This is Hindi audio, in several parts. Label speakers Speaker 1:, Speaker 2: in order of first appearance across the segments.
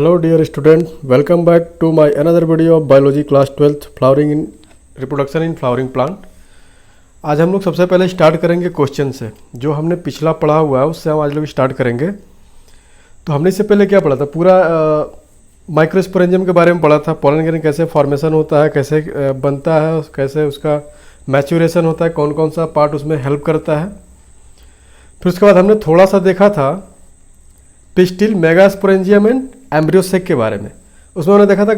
Speaker 1: Hello dear student, welcome back to my another video of biology class 12th flowering in reproduction in flowering plant। आज हम लोग सबसे पहले स्टार्ट करेंगे क्वेश्चन से। जो हमने पिछला पढ़ा हुआ है उससे हम आज लोग स्टार्ट करेंगे। तो हमने इससे पहले क्या पढ़ा था, पूरा माइक्रोस्पोरेंजियम के बारे में पढ़ा था। पॉलन ग्रेन कैसे फॉर्मेशन होता है, कैसे बनता है, कैसे उसका मैच्योरेशन होता है, कौन कौन सा पार्ट उसमें हेल्प करता है। फिर उसके बाद हमने थोड़ा सा देखा था पिस्टिल, मेगास्पोरेंजियम एंड एम्ब्रियोसेक के बारे में। उसमें हमने देखा था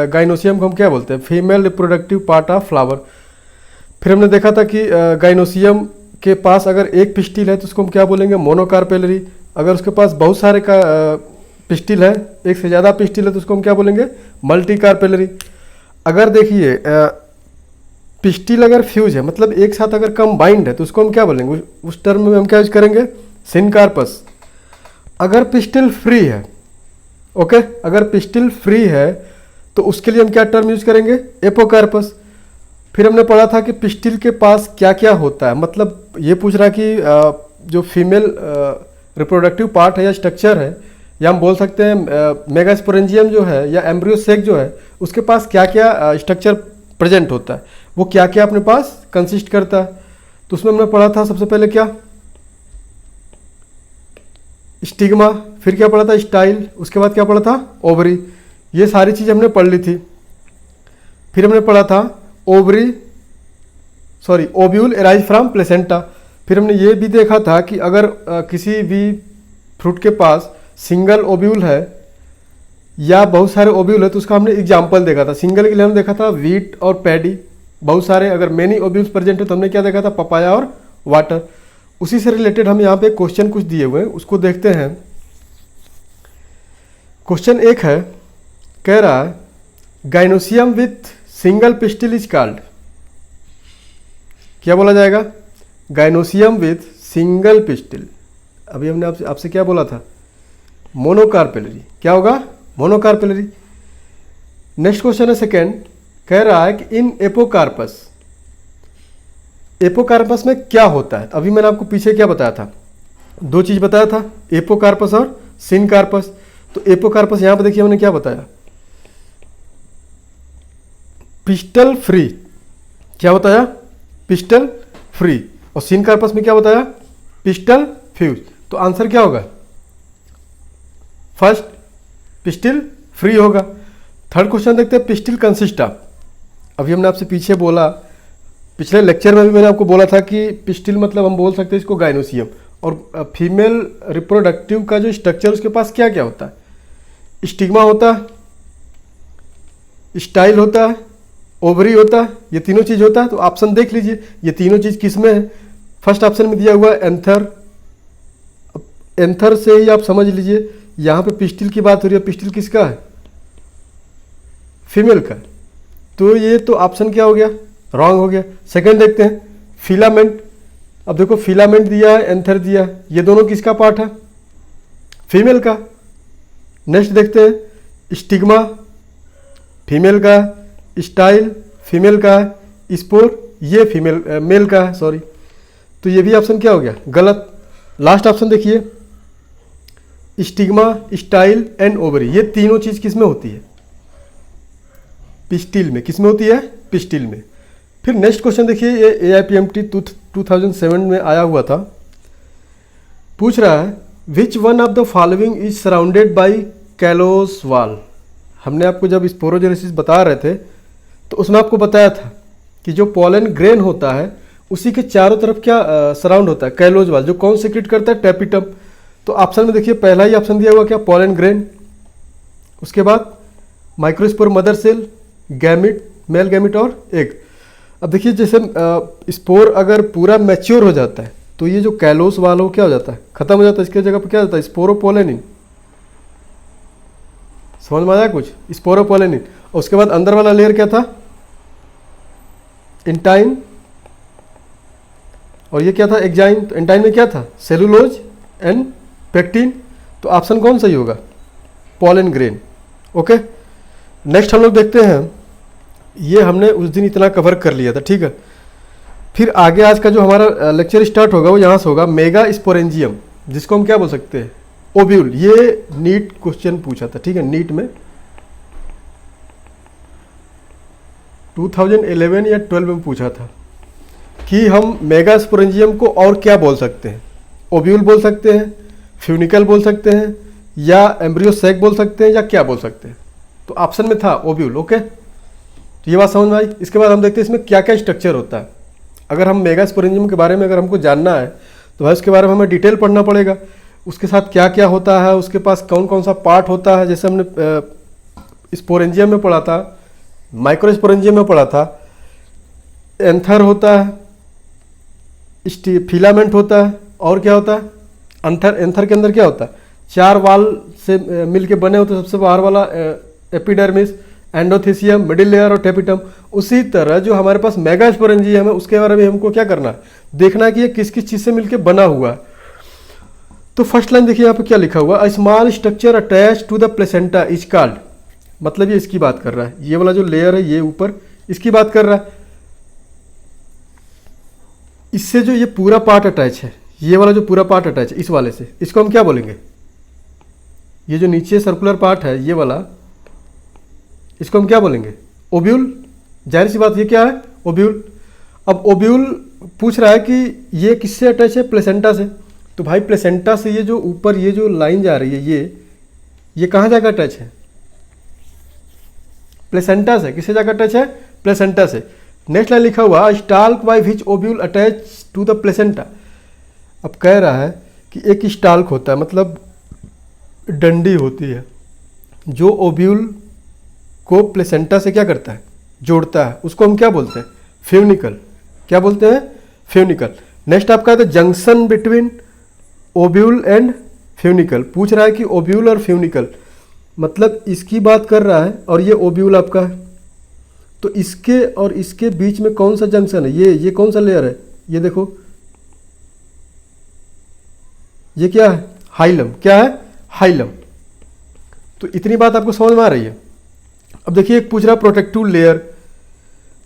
Speaker 1: गाइनोसियम को हम क्या बोलते हैं, female reproductive part of flower. फिर हमने देखा था कि गाइनोसियम के पास अगर एक पिस्टिल है तो उसको हम क्या बोलेंगे, मोनोकार्पेलरी। अगर उसके पास बहुत सारे का पिस्टिल है, एक से ज़्यादा पिस्टिल है तो उसको हम क्या बोलेंगे, मल्टीकार्पेलरी। अगर देखिए पिस्टिल अगर फ्यूज है, मतलब एक साथ अगर कंबाइंड है तो उसको हम क्या बोलेंगे, उस टर्म में हम क्या यूज करेंगे, सिनकार्पस। अगर पिस्टिल फ्री है, ओके, अगर पिस्टिल फ्री है तो उसके लिए हम क्या टर्म यूज करेंगे, एपोकार्पस। फिर हमने पढ़ा था कि पिस्टिल के पास क्या क्या होता है, मतलब ये पूछ रहा कि जो फीमेल रिप्रोडक्टिव पार्ट है या स्ट्रक्चर है, या हम बोल सकते हैं मेगास्पोरेंजियम जो है या एम्ब्रियोसेक जो है, उसके पास क्या क्या स्ट्रक्चर प्रेजेंट होता है, वो क्या क्या अपने पास कंसिस्ट करता है। तो उसमें हमने पढ़ा था सबसे पहले क्या, स्टिग्मा। फिर क्या पढ़ा था, स्टाइल। उसके बाद क्या पढ़ा था, ओवरी। ये सारी चीज़ हमने पढ़ ली थी। फिर हमने पढ़ा था ओव्यूल एराइज फ्रॉम प्लेसेंटा। फिर हमने ये भी देखा था कि अगर किसी भी फ्रूट के पास सिंगल ओव्यूल है या बहुत सारे ओव्यूल है तो उसका हमने एग्जाम्पल देखा था। सिंगल के लिए हमने देखा था वीट और पैडी। बहुत सारे अगर मेनी ओव्यूल्स प्रेजेंट है तो हमने क्या देखा था, पपाया और वाटर। उसी से रिलेटेड हम यहाँ पे क्वेश्चन कुछ दिए हुए हैं, उसको देखते हैं। क्वेश्चन एक है, कह रहा है gynoecium with single pistil is called, क्या बोला जाएगा, गाइनोसियम विथ सिंगल पिस्टिल। अभी हमने आपसे क्या बोला था, मोनोकार्पेलरी। क्या होगा, मोनोकार्पेलरी। नेक्स्ट क्वेश्चन है सेकेंड, कह रहा है कि इन एपोकार्पस, एपोकार्पस में क्या होता है। अभी मैंने आपको पीछे क्या बताया था, दो चीज बताया था, एपोकार्पस और सिनकार्पस। तो एपोकार्पस यहां पर देखिए हमने क्या बताया, पिस्टल फ्री। क्या बताया, पिस्टल फ्री। और सिनकार्पस में क्या बताया, पिस्टल फ्यूज। तो आंसर क्या होगा, फर्स्ट पिस्टिल फ्री होगा। थर्ड क्वेश्चन देखते हैं, पिस्टिल कंसिस्ट ऑफ। अभी हमने आपसे पीछे बोला, पिछले लेक्चर में भी मैंने आपको बोला था कि पिस्टिल मतलब हम बोल सकते हैं इसको गाइनोसियम। और फीमेल रिप्रोडक्टिव का जो स्ट्रक्चर उसके पास क्या क्या होता है, स्टिग्मा होता है, स्टाइल होता है, ओवरी होता है, ये तीनों चीज होता है। तो ऑप्शन देख लीजिए, ये तीनों चीज किस में है। फर्स्ट ऑप्शन में दिया हुआ है एंथर। एंथर से ही आप समझ लीजिए यहाँ पे पिस्टिल की बात हो रही है। पिस्टिल किसका है, फीमेल का। तो ये तो ऑप्शन क्या हो गया, रॉन्ग हो गया। सेकंड देखते हैं, फिलामेंट। अब देखो फिलामेंट दिया है, एंथर दिया है, ये दोनों किसका पार्ट है, फीमेल का। नेक्स्ट देखते हैं, स्टिग्मा फीमेल का, स्टाइल फीमेल का है, स्पोर ये फीमेल मेल का है, सॉरी। तो ये भी ऑप्शन क्या हो गया, गलत। लास्ट ऑप्शन देखिए, स्टिग्मा, स्टाइल एंड ओवरी, ये तीनों चीज किस में होती है, पिस्टिल में। किस में होती है, पिस्टिल में। फिर नेक्स्ट क्वेश्चन देखिए, ये AIPMT 2007 में आया हुआ था। पूछ रहा है which one of the following is surrounded by callus wall. हमने आपको जब स्पोरोजेनेसिस बता रहे थे तो उसमें आपको बताया था कि जो पॉलन ग्रेन होता है उसी के चारों तरफ क्या सराउंड होता है, कैलोस वॉल, जो कौन सेक्रेट करता है, टेपिटम। तो ऑप्शन में देखिए पहला ही ऑप्शन दिया हुआ क्या, पॉलन ग्रेन। उसके बाद microspore mother cell, gamete, male gamete और एग। अब देखिए जैसे स्पोर अगर पूरा मैच्योर हो जाता है तो ये जो कैलोस वाला हो क्या हो जाता है, खत्म हो जाता है। इसके जगह पर क्या होता है, स्पोरोपोलेनिन। समझ में आया कुछ, स्पोरोपोलेनिन। और उसके बाद अंदर वाला लेयर क्या था, इंटाइन, और ये क्या था, एक्जाइन। तो इंटाइन में क्या था, सेलुलोज एंड पेक्टिन। तो ऑप्शन कौन सही होगा, पॉलन ग्रेन। ओके, नेक्स्ट हम लोग देखते हैं, ये हमने उस दिन इतना कवर कर लिया था, ठीक है। फिर आगे आज का जो हमारा लेक्चर स्टार्ट होगा वो यहाँ से होगा, मेगा स्पोरेंजियम, जिसको हम क्या बोल सकते हैं, ओव्यूल, ये नीट क्वेश्चन पूछा था, ठीक है, नीट में 2011 या 12 में पूछा था कि हम मेगास्पोरेंजियम को और क्या बोल सकते हैं। ओव्यूल बोल सकते हैं, फ्यूनिकल बोल सकते हैं, या एम्ब्रियो सैक बोल सकते हैं, या क्या बोल सकते हैं। तो ऑप्शन में था ओव्यूल। ओके, तो ये बात समझ में आई। इसके बाद हम देखते हैं इसमें क्या क्या स्ट्रक्चर होता है। अगर हम मेगास्पोरेंजियम के बारे में अगर हमको जानना है तो भाई उसके बारे में हमें डिटेल पढ़ना पड़ेगा, उसके साथ क्या क्या होता है, उसके पास कौन कौन सा पार्ट होता है। जैसे हमने स्पोरेंजियम में पढ़ा था, माइक्रोस्पोरेंजियम में पढ़ा था, एंथर होता है, फिलामेंट होता है, और क्या होता है एंथर के अंदर क्या होता है, 4 वाल से मिलके बने होते हैं। सबसे बाहर वाला एपिडर्मिस, एंडोथेसियम, मिडिल लेयर और टेपिटम। उसी तरह जो हमारे पास मेगास्पोरेंजियम है उसके बारे में हमको क्या करना है, देखना है कि ये किस किस चीज़ से मिलके बना हुआ है। तो फर्स्ट लाइन देखिए यहाँ पे क्या लिखा हुआ है, small structure attach to the placenta is called, मतलब ये इसकी बात कर रहा है। ये वाला जो लेयर है ये ऊपर इसकी बात कर रहा है। इससे जो ये पूरा पार्ट अटैच है, ये वाला जो पूरा पार्ट अटैच है इस वाले से, इसको हम क्या बोलेंगे, ये जो नीचे सर्कुलर पार्ट है ये वाला, इसको हम क्या बोलेंगे, ओव्यूल। जाहिर सी बात, ये क्या है, ओव्यूल। अब ओव्यूल पूछ रहा है कि ये किससे अटैच है, प्लेसेंटा से। तो भाई प्लेसेंटा से ये जो ऊपर ये जो लाइन जा रही है ये कहाँ जाकर अटैच है, प्लेसेंटा से। किससे जाकर अटैच है, प्लेसेंटा से। नेक्स्ट लाइन लिखा हुआ stalk by which ovule attach to the placenta. अब कह रहा है कि एक स्टाल्क होता है, मतलब डंडी होती है जो ओव्यूल को प्लेसेंटा से क्या करता है, जोड़ता है, उसको हम क्या बोलते हैं, फ्यूनिकल। क्या बोलते हैं, फ्यूनिकल। नेक्स्ट आपका है junction between ovule and funicle. पूछ रहा है कि ओव्यूल और फ्यूनिकल, मतलब इसकी बात कर रहा है और ये ओव्यूल आपका है, तो इसके और इसके बीच में कौन सा जंक्शन है, ये कौन सा लेयर है, ये देखो, ये क्या है, हाइलम। क्या है, हाइलम। तो इतनी बात आपको समझ में आ रही है। अब देखिए एक पूछ रहा है प्रोटेक्टिव लेयर,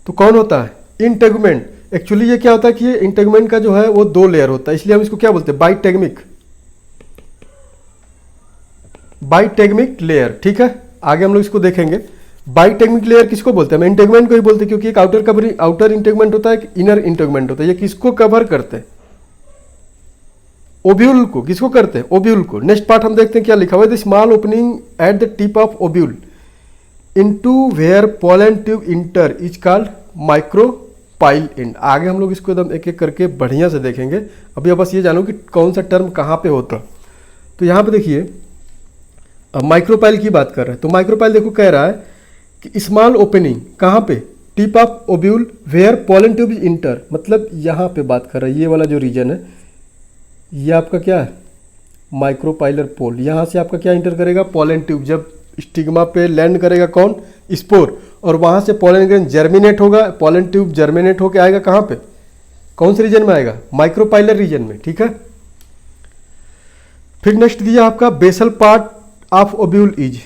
Speaker 1: तो कौन होता है, इंटेगुमेंट। एक्चुअली ये क्या होता है कि ये इंटेगुमेंट का जो है वो 2 लेयर होता है, इसलिए हम इसको क्या बोलते हैं, बाइटेगमिक लेयर। ठीक है, आगे हम लोग इसको देखेंगे। बाइटेगमिक लेयर किसको बोलते हैं, हम इंटेगुमेंट को ही बोलते हैं, क्योंकि एक आउटर इंटेगुमेंट होता है, एक इनर इंटेगुमेंट होता है। ये किसको कवर करते हैं, ओव्यूल को। किसको करते हैं, ओव्यूल को। नेक्स्ट पार्ट हम देखते हैं क्या लिखा हुआ है, the small opening at the tip of ovule into where pollen tube enter is called micropyle and. आगे हम लोग इसको एकदम एक एक करके बढ़िया से देखेंगे। अभी बस ये जानो कि कौन सा टर्म कहाँ पे होता। तो यहाँ पे देखिए अब माइक्रोपाइल की बात कर रहे हैं, तो माइक्रोपाइल देखो कह रहा है कि स्मॉल ओपनिंग कहाँ पे, tip of ovule where pollen tube is enter, मतलब यहाँ पे बात कर रहा है। ये वाला जो रीजन है ये आपका क्या है, माइक्रोपाइलर पोल। यहाँ से आपका क्या इंटर करेगा, पोलन ट्यूब। जब स्टिग्मा पे लैंड करेगा कौन, स्पोर, और वहाँ से पोलन ग्रेन जर्मिनेट होगा, पोलन ट्यूब जर्मिनेट होकर आएगा कहाँ पे, कौन से रीजन में आएगा, माइक्रोपाइलर रीजन में। ठीक है, फिर नेक्स्ट दिया आपका basal part of ovule is.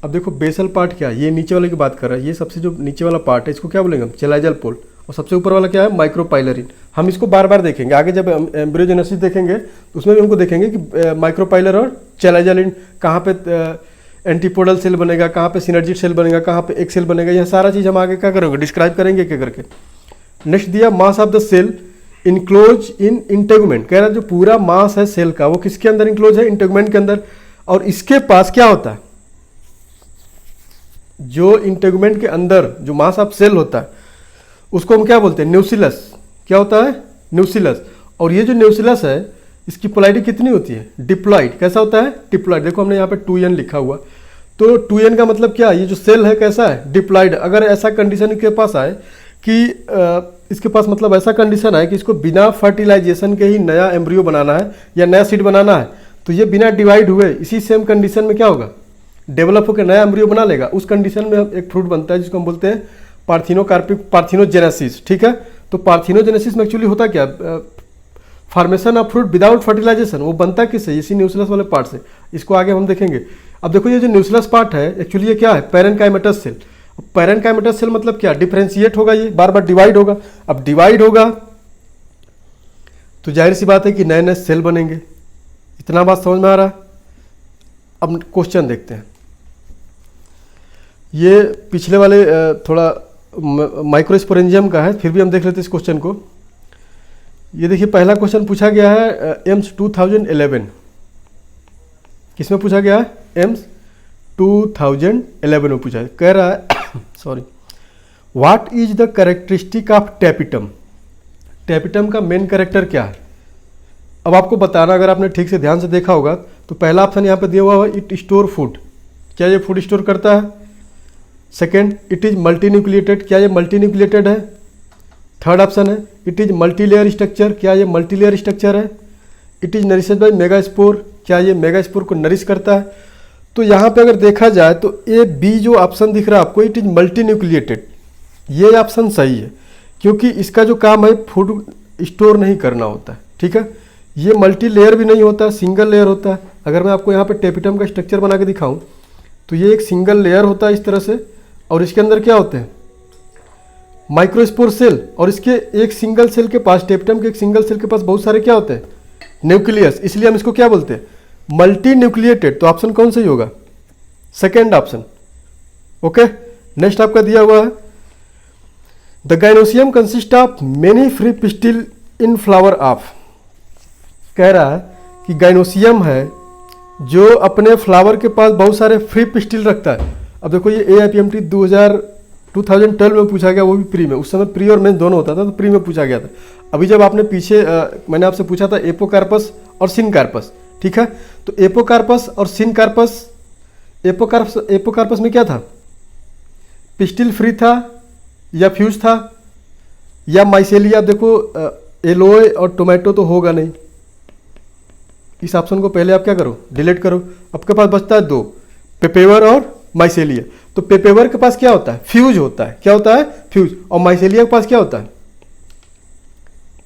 Speaker 1: अब देखो बेसल पार्ट क्या है, ये नीचे वाले की बात कर रहा है। ये सबसे जो नीचे वाला पार्ट है इसको क्या बोलेंगे हम, चेलाइजल पोल। और सबसे ऊपर वाला क्या है, माइक्रोपाइलरिन। हम इसको बार बार देखेंगे आगे, जब एम्ब्रियोजेनेसिस देखेंगे तो उसमें भी हमको देखेंगे कि माइक्रोपाइलर और चेलाइजलिन कहाँ पे एंटीपोडल सेल बनेगा, कहाँ पे सिनर्जिड सेल बनेगा, कहाँ पे एक सेल बनेगा। यह सारा चीज़ हम आगे क्या करेंगे, डिस्क्राइब करेंगे क्या करके। नेक्स्ट दिया mass of the cell enclose in integument. कह रहा है जो पूरा मास है सेल का वो किसके अंदर इंक्लोज है, इंटेगुमेंट के अंदर। और इसके पास क्या होता है, जो इंटेगुमेंट के अंदर जो मास ऑफ सेल होता है उसको हम क्या बोलते हैं, न्यूसिलस। क्या होता है, न्यूसिलस। और ये जो न्यूसिलस है इसकी पोलैरिटी कितनी होती है, डिप्लॉइड। कैसा होता है, डिप्लॉइड। देखो हमने यहाँ पे 2n लिखा हुआ, तो 2n का मतलब क्या है, ये जो सेल है कैसा है, डिप्लॉइड। अगर ऐसा कंडीशन के पास आए कि इसके पास मतलब ऐसा कंडीशन है कि इसको बिना फर्टिलाइजेशन के ही नया एम्ब्रियो बनाना है या नया सीड बनाना है, तो ये बिना डिवाइड हुए इसी सेम कंडीशन में क्या होगा, डेवलप होकर नया एम्ब्रियो बना लेगा। उस कंडीशन में एक फ्रूट बनता है जिसको हम बोलते हैं पार्थिनोजेनेसिस। ठीक है, तो पार्थिनोजेनेसिस में एक्चुअली होता क्या, formation of fruit without fertilization. वो बनता किससे, इसी न्यूसिलस वाले पार्ट से। इसको आगे हम देखेंगे। अब देखो ये जो न्यूसिलस पार्ट है एक्चुअली ये क्या है, पैरेनकाइमेटस सेल। पैरेनकाइमेटस सेल मतलब क्या, डिफरेंशिएट होगा, ये बार बार डिवाइड होगा। अब डिवाइड होगा तो जाहिर सी बात है कि नए नए सेल बनेंगे। इतना बात समझ में आ रहा है। अब क्वेश्चन देखते हैं। ये पिछले वाले थोड़ा माइक्रोस्पोरेंजियम का है, फिर भी हम देख लेते हैं इस क्वेश्चन को। ये देखिए पहला क्वेश्चन पूछा गया है एम्स 2011, किसमें पूछा गया है? एम्स 2011 में पूछा है। कह रहा है sorry, what is the characteristic of tapetum? Tapetum का मेन कैरेक्टर क्या है? अब आपको बताना, अगर आपने ठीक से ध्यान से देखा होगा तो पहला ऑप्शन यहाँ पे दिया हुआ है, इट स्टोर फूड, क्या ये फूड स्टोर करता है? Second, it is multi nucleated, क्या ये मल्टी न्यूक्लिएटेड है? थर्ड ऑप्शन है, it is multi layer structure, क्या ये मल्टी लेयर स्ट्रक्चर है? इट इज नरिशेड बाय मेगास्पोर, क्या ये मेगास्पोर को नरिश करता है? तो यहाँ पे अगर देखा जाए तो ए बी जो ऑप्शन दिख रहा है आपको, इट इज मल्टी न्यूक्लिएटेड, ये ऑप्शन सही है, क्योंकि इसका जो काम है फूड स्टोर नहीं करना होता है। ठीक है, ये मल्टी लेयर भी नहीं होता, सिंगल लेयर होता है। अगर मैं आपको यहाँ पे टैपिटम का स्ट्रक्चर बना के दिखाऊं तो ये एक सिंगल लेयर होता है इस तरह से, और इसके अंदर क्या होते हैं? माइक्रोस्पोर सेल, और इसके एक सिंगल सेल के पास, टैपिटम के एक सिंगल सेल के पास बहुत सारे क्या होते हैं? न्यूक्लियस, इसलिए हम इसको क्या बोलते हैं? Multi nucleated. तो ऑप्शन कौन सही होगा? Second option. ओके, नेक्स्ट आपका दिया हुआ है, the gynoecium consist of many free pistil in flower of. कह रहा है कि गाइनोसियम है जो अपने फ्लावर के पास बहुत सारे फ्री पिस्टिल रखता है। अब देखो ये AIPMT 2012 में पूछा गया, वो भी प्री में। उस समय प्री और मेन दोनों होता था, तो प्री में पूछा गया था। अभी जब आपने पीछे मैंने आपसे पूछा था एपोकार्पस और सिनकार्पस, ठीक है, तो एपोकार्पस और सिनकार्पस, एपोकार्पस में क्या था? पिस्टिल फ्री था या फ्यूज था या माइसेलिया? अब देखो एलोए और टोमेटो तो होगा नहीं, इस ऑप्शन को पहले आप क्या करो? डिलीट करो। आपके पास बचता है दो, पेपेवर और माइसेलिया। तो पेपेवर के पास क्या होता है? फ्यूज होता है। क्या होता है? फ्यूज। और माइसेलिया के पास क्या होता है?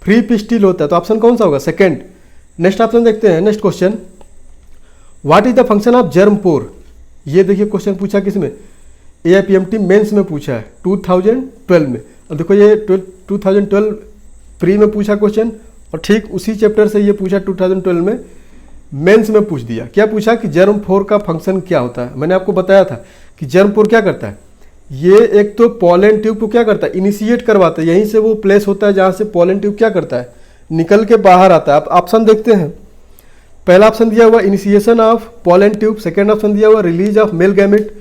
Speaker 1: फ्री पिस्टिल होता है। तो ऑप्शन कौन सा होगा? सेकंड। नेक्स्ट ऑप्शन देखते हैं, next question, what is the function of germ pore? ये देखिए क्वेश्चन पूछा किसमें? AIPMT मेंस में पूछा है 2012 में। अब देखो ये 2012 प्री में पूछा क्वेश्चन, और ठीक उसी चैप्टर से ये पूछा 2012 में मेंस में पूछ दिया। क्या पूछा कि जर्मपोर का फंक्शन क्या होता है? मैंने आपको बताया था कि जर्मपोर क्या करता है, ये एक तो पॉलन ट्यूब को क्या करता है? इनिशिएट करवाता है। यहीं से वो प्लेस होता है जहाँ से पॉलन ट्यूब क्या करता है? निकल के बाहर आता है। आप ऑप्शन देखते हैं, पहला ऑप्शन दिया हुआ initiation of pollen tube, second option दिया हुआ release of male gamete,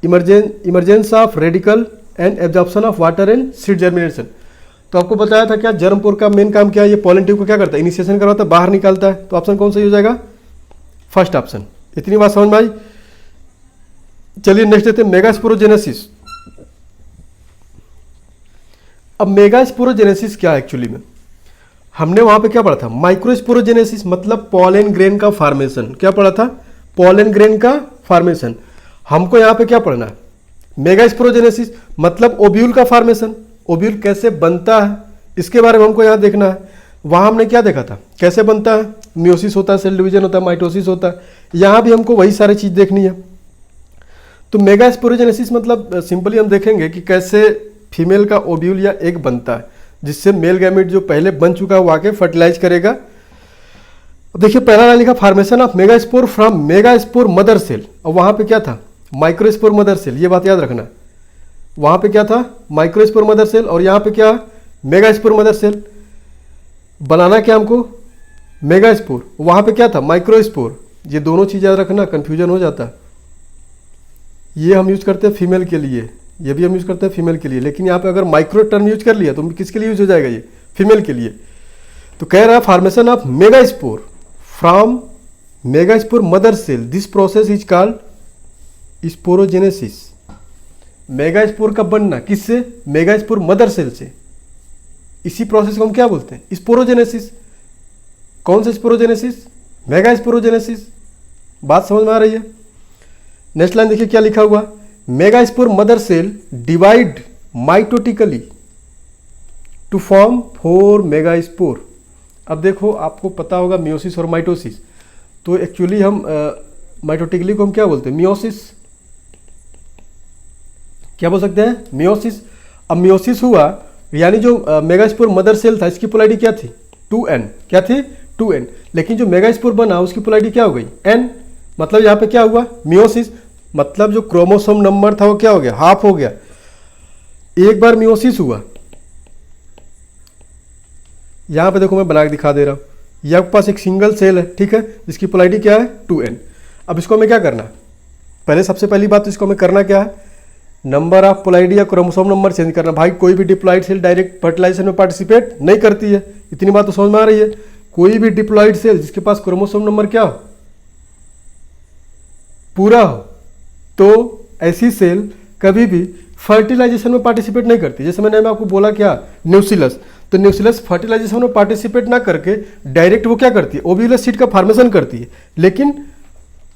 Speaker 1: emergence of radical and absorption of water and seed germination. तो आपको बताया था क्या जर्मपोर का मेन काम क्या है? ये पॉलन ट्यूब को क्या करता है? इनिशिएशन करवाता है, बाहर निकालता है। तो ऑप्शन कौन सा हो जाएगा? First option. इतनी बात समझ में आई? चलिए नेक्स्ट देते हैं, मेगास्पोरोजेनेसिस। अब मेगास्पोरोजेनेसिस क्या है एक्चुअली में? हमने वहां पे क्या पढ़ा था? माइक्रोस्पोरोजेनेसिस मतलब पॉलन ग्रेन का फॉर्मेशन। क्या पढ़ा था? पॉलन ग्रेन का फॉर्मेशन। हमको यहाँ पे क्या पढ़ना है? मेगास्पोरोजेनेसिस मतलब ओव्यूल का फॉर्मेशन। ओव्यूल कैसे बनता है इसके बारे में हमको यहाँ देखना है। वहां हमने क्या देखा था? कैसे बनता है? मियोसिस होता है, सेल डिवीजन होता है, माइटोसिस होता है। यहाँ भी हमको वही सारी चीज देखनी है। तो मेगास्पोरोजेनेसिस मतलब सिंपली हम देखेंगे कि कैसे फीमेल का ओव्यूल या एग बनता है, जिससे मेल गैमेट जो पहले बन चुका है वो आके फर्टिलाइज करेगा। अब देखिए पहला लाइन लिखा formation of megaspore from megaspore mother cell. अब वहां पे क्या था? Microspore mother cell. ये बात याद रखना, वहां पे क्या था? माइक्रोस्पोर मदर सेल, और यहाँ पे क्या? Megaspore mother cell. बनाना क्या हमको? मेगास्पोर। वहां पे क्या था? माइक्रोस्पोर। ये दोनों चीज याद रखना, कंफ्यूजन हो जाता है। ये हम यूज करते हैं फीमेल के लिए, ये भी हम यूज करते हैं फीमेल के लिए, लेकिन यहाँ पे अगर माइक्रो टर्म यूज कर लिया तो किसके लिए यूज हो जाएगा? ये फीमेल के लिए। तो कह रहा है formation of megaspore from megaspore mother cell, this process is called sporogenesis. Megaspore का बनना किससे? मेगास्पोर मदर सेल से। इसी प्रोसेस को हम क्या बोलते हैं? स्पोरोजेनेसिस। कौन सा स्पोरोजेनेसिस? मेगास्पोरोजेनेसिस। बात समझ में आ रही है? नेक्स्ट लाइन देखिए क्या लिखा हुआ, megaspore mother cell divide mitotically to form 4 megaspore. अब देखो आपको पता होगा मियोसिस और माइटोसिस, तो एक्चुअली हम माइटोटिकली को हम क्या बोलते हैं? मियोसिस। क्या बोल सकते हैं? मियोसिस। अब मियोसिस हुआ यानी जो मेगास्पोर मदर सेल था इसकी पोलैरिटी क्या थी? 2n। क्या थी? 2n। लेकिन जो मेगास्पोर बना उसकी पोलैरिटी क्या हो गई? n। मतलब यहाँ पे क्या हुआ, मियोसिस, मतलब जो क्रोमोसोम नंबर था वो क्या हो गया, हाफ हो गया। एक बार मियोसिस हुआ, यहाँ पे देखो मैं बना के दिखा दे रहा हूँ, ये आपके पास एक सिंगल सेल है, ठीक है, जिसकी पोलैरिटी क्या है 2n। अब इसको हमें क्या करना, पहले सबसे पहली बात तो इसको हमें करना क्या है, नंबर ऑफ पोलैरिटी या क्रोमोसोम नंबर चेंज करना। भाई कोई भी डिप्लॉइड सेल डायरेक्ट फर्टिलाइजेशन में पार्टिसिपेट नहीं करती है, इतनी बात तो समझ में आ रही है। कोई भी डिप्लॉइड सेल जिसके पास क्रोमोसोम नंबर क्या हो, पूरा हो, तो ऐसी सेल कभी भी फर्टिलाइजेशन में पार्टिसिपेट नहीं करती। जैसे मैंने आपको बोला क्या, न्यूसिलस, तो न्यूसिलस फर्टिलाइजेशन में पार्टिसिपेट ना करके डायरेक्ट वो क्या करती है, ओव्यूलस सीड का फॉर्मेशन करती है, लेकिन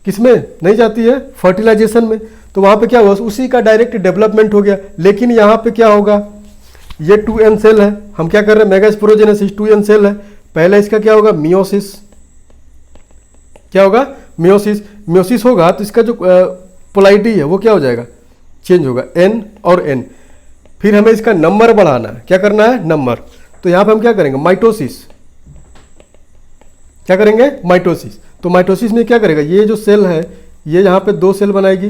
Speaker 1: किसमें नहीं जाती है, फर्टिलाइजेशन में। तो वहां पे क्या हुआ, उसी का डायरेक्ट डेवलपमेंट हो गया। लेकिन यहाँ पे क्या होगा, ये 2n सेल है, हम क्या कर रहे हैं, मेगास्पोरोजेनेसिस, 2n सेल है, पहले इसका क्या होगा, मियोसिस, क्या होगा, मियोसिस। मियोसिस होगा तो इसका जो पोलैरिटी है वो क्या हो जाएगा, चेंज होगा, n और n। फिर हमें इसका नंबर बढ़ाना है, क्या करना है, नंबर। तो यहाँ पे हम क्या करेंगे, माइटोसिस, क्या करेंगे, माइटोसिस। तो माइटोसिस में क्या करेगा, ये जो सेल है ये यहाँ पे 2 सेल बनाएगी,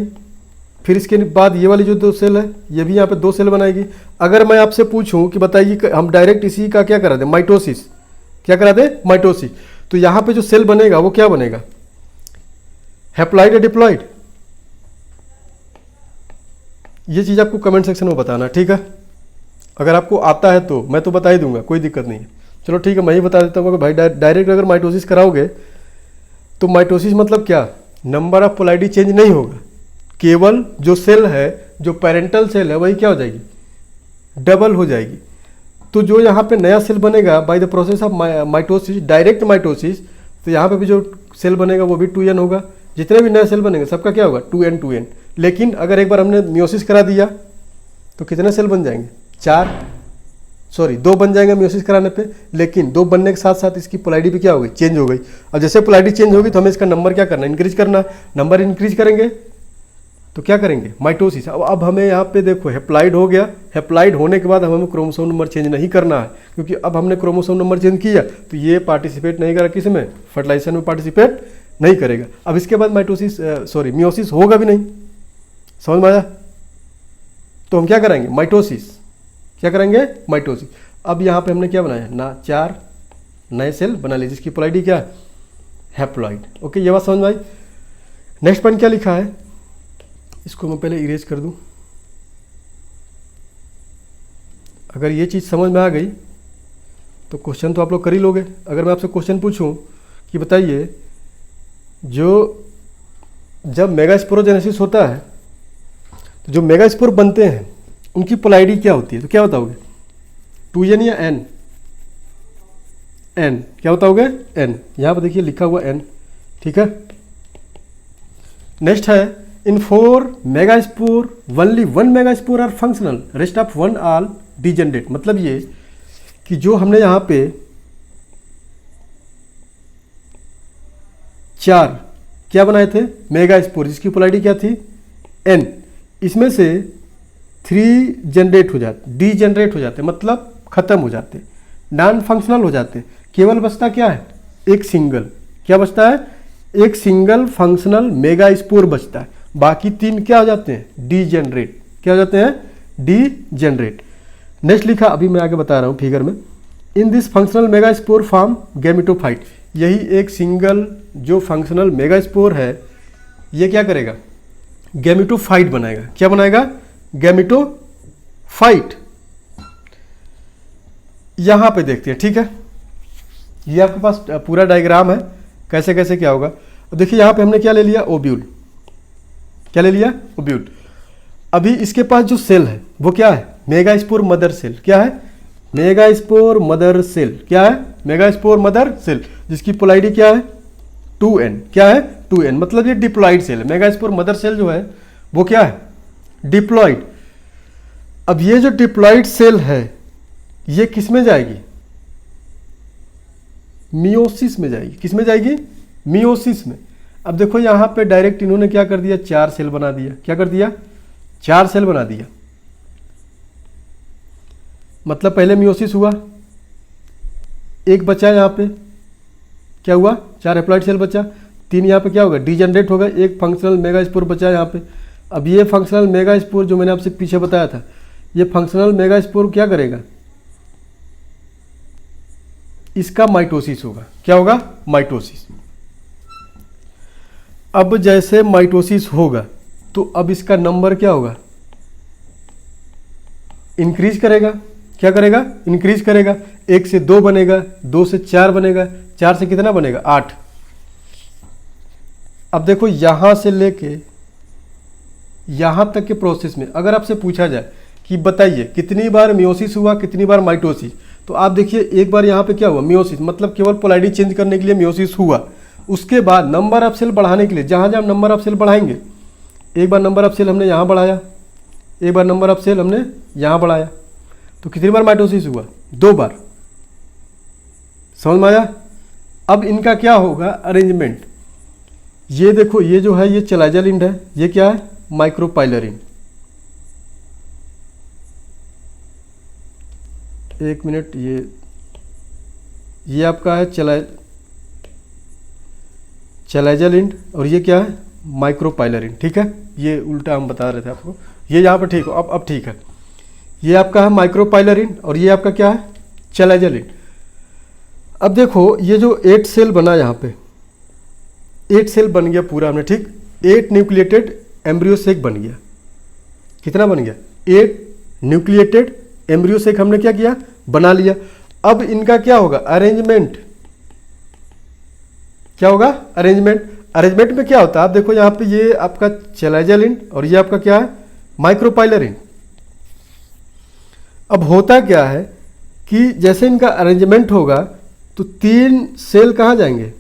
Speaker 1: फिर इसके बाद ये वाली जो 2 सेल है ये भी यहाँ पे 2 सेल बनाएगी। अगर मैं आपसे पूछूं कि बताइए, हम डायरेक्ट इसी का क्या करा दें, माइटोसिस, क्या करा दें, माइटोसिस, तो यहाँ पे जो सेल बनेगा वो क्या बनेगा, हैप्लॉइड या डिप्लॉइड, ये चीज़ आपको कमेंट सेक्शन में बताना, ठीक है। अगर आपको आता है तो मैं तो बता ही दूंगा, कोई दिक्कत नहीं है। चलो ठीक है, मैं ही बता देता हूँ कि भाई डायरेक्ट अगर माइटोसिस कराओगे तो माइटोसिस मतलब क्या, नंबर ऑफ पोलैरिटी चेंज नहीं होगा, केवल जो सेल है, जो पेरेंटल सेल है वही क्या हो जाएगी, डबल हो जाएगी। तो जो यहाँ पे नया सेल बनेगा by the process of mitosis, direct mitosis, तो यहाँ पे भी जो सेल बनेगा वो भी 2n होगा। जितने भी नए सेल बनेंगे सबका क्या होगा, 2n 2n। लेकिन अगर एक बार हमने मियोसिस करा दिया तो कितने सेल बन जाएंगे, 2 बन जाएंगे मियोसिस कराने पे। लेकिन 2 बनने के साथ साथ इसकी पोलैरिटी भी क्या हो गई, चेंज हो गई। अब जैसे पोलैरिटी चेंज होगी तो हमें इसका नंबर क्या करना है, इंक्रीज करना। नंबर इंक्रीज करेंगे तो क्या करेंगे, माइटोसिस। अब हमें यहाँ पे देखो हैप्लॉइड हो गया, हैप्लॉइड होने के बाद हमें क्रोमोसोम नंबर चेंज नहीं करना है, क्योंकि अब हमने क्रोमोसोम नंबर चेंज किया तो ये पार्टिसिपेट नहीं करा, किस में, फर्टिलाइजेशन में पार्टिसिपेट नहीं करेगा। अब इसके बाद मियोसिस होगा भी नहीं, समझ में आया। तो हम क्या करेंगे, माइटोसिस, क्या करेंगे, माइटोसिस। अब यहाँ पे हमने क्या बनाया ना, 4 नए सेल बना लिए जिसकी पोलैरिटी क्या है, हैप्लॉइड। ओके, ये बात समझ में आई। नेक्स्ट पॉइंट क्या लिखा है, इसको मैं पहले इरेज कर दूं। अगर ये चीज़ समझ में आ गई तो क्वेश्चन तो आप लोग कर ही लोगे। अगर मैं आपसे क्वेश्चन पूछूं कि बताइए, जब मेगास्पोरोजेनेसिस होता है तो जो मेगास्पोर बनते हैं उनकी पोलैरिटी क्या होती है, तो क्या बताओगे, 2n या n, n क्या बताओगे, n। यहाँ पर देखिए लिखा हुआ n, ठीक है। नेक्स्ट है, in 4 megaspore only 1 megaspore are functional, rest of 1 all degenerate. मतलब ये कि जो हमने यहाँ पे 4 क्या बनाए थे, मेगास्पोर, जिसकी पोलैरिटी क्या थी, n, इसमें से 3 जनरेट हो जाते, डीजेनरेट हो जाते, मतलब खत्म हो जाते, नॉन फंक्शनल हो जाते। केवल बचता क्या है, एक सिंगल, क्या बचता है, एक सिंगल फंक्शनल मेगास्पोर बचता है। बाकी 3 क्या हो जाते हैं, डीजेनरेट, क्या हो जाते हैं, डीजेनरेट। नेक्स्ट लिखा, अभी मैं आगे बता रहा हूँ फिगर में, in this functional megaspore form gametophyte. यही एक सिंगल जो फंक्शनल मेगास्पोर है ये क्या करेगा, गैमेटोफाइट बनाएगा। क्या बनाएगा, गैमेटोफाइट। यहां पे देखते हैं, ठीक है, ये आपके पास पूरा डायग्राम है कैसे कैसे क्या होगा। अब देखिए यहां पे हमने क्या ले लिया, ओव्यूल, क्या ले लिया, ओव्यूल। अभी इसके पास जो सेल है वो क्या है, मेगास्पोर मदर सेल। क्या है, मेगास्पोर मदर सेल। क्या है, मेगास्पोर मदर सेल, जिसकी पोलैरिटी क्या है, 2n। क्या है, 2n, मतलब ये डिप्लॉइड सेल है। मेगास्पोर मदर सेल जो है वो क्या है, डिप्लॉइड। अब ये जो डिप्लॉइड सेल है ये किस में जाएगी, मियोसिस में जाएगी। किस में जाएगी, मियोसिस में। अब देखो यहां पे डायरेक्ट इन्होंने क्या कर दिया, 4 सेल बना दिया। क्या कर दिया, 4 सेल बना दिया। मतलब पहले मियोसिस हुआ, एक बचा यहां पे, क्या हुआ, 4 हैप्लॉइड सेल बचा। 3 यहाँ पे क्या होगा, डीजनरेट होगा, एक फंक्शनल मेगास्पोर बचा है यहाँ पे। अब ये फंक्शनल मेगास्पोर जो मैंने आपसे पीछे बताया था, ये फंक्शनल मेगास्पोर क्या करेगा, इसका माइटोसिस होगा। क्या होगा, माइटोसिस। अब जैसे माइटोसिस होगा तो अब इसका नंबर क्या होगा, इंक्रीज करेगा। क्या करेगा, इंक्रीज करेगा। 1 से 2 बनेगा, 2 से 4 बनेगा, 4 से कितना बनेगा, 8। अब देखो यहां से लेके यहां तक के प्रोसेस में अगर आपसे पूछा जाए कि बताइए कितनी बार मियोसिस हुआ, कितनी बार माइटोसिस, तो आप देखिए एक बार यहाँ पे क्या हुआ, मियोसिस, मतलब केवल पोलैरिटी चेंज करने के लिए मियोसिस हुआ। उसके बाद नंबर ऑफ सेल बढ़ाने के लिए जहाँ जहाँ नंबर ऑफ सेल बढ़ाएंगे, एक बार नंबर ऑफ सेल हमने यहाँ बढ़ाया, एक बार नंबर ऑफ सेल हमने यहाँ बढ़ाया, तो कितनी बार माइटोसिस हुआ, 2 बार। समझ में आया। अब इनका क्या होगा, अरेंजमेंट। ये देखो ये जो है ये चलाइजालिंड है, ये क्या है, माइक्रोपाइलरिन। एक मिनट, ये आपका है चलाइजालिंड और ये क्या है, माइक्रोपाइलरिन। ठीक है, ये उल्टा हम बता रहे थे आपको, ये यहाँ पर ठीक हो। अब ठीक है, ये आपका है माइक्रोपाइलरिन और ये आपका क्या है, चलाइजालिन। अब देखो ये जो 8 सेल बना, यहाँ पे 8 सेल बन गया पूरा हमने, ठीक। 8 न्यूक्लिएटेड एम्ब्रियो सेक बन गया। कितना बन गया, 8 न्यूक्लिएटेड एम्ब्रियो सेक हमने क्या किया, बना लिया। अब इनका क्या होगा, अरेंजमेंट। क्या होगा, अरेंजमेंट। अरेंजमेंट में क्या होता है, आप देखो यहाँ पे ये आपका चलाइजालिन और ये आपका क्या है, माइक्रोपाइलरिन। अब होता क्या है कि जैसे इनका अरेंजमेंट होगा तो 3 सेल कहाँ जाएंगे,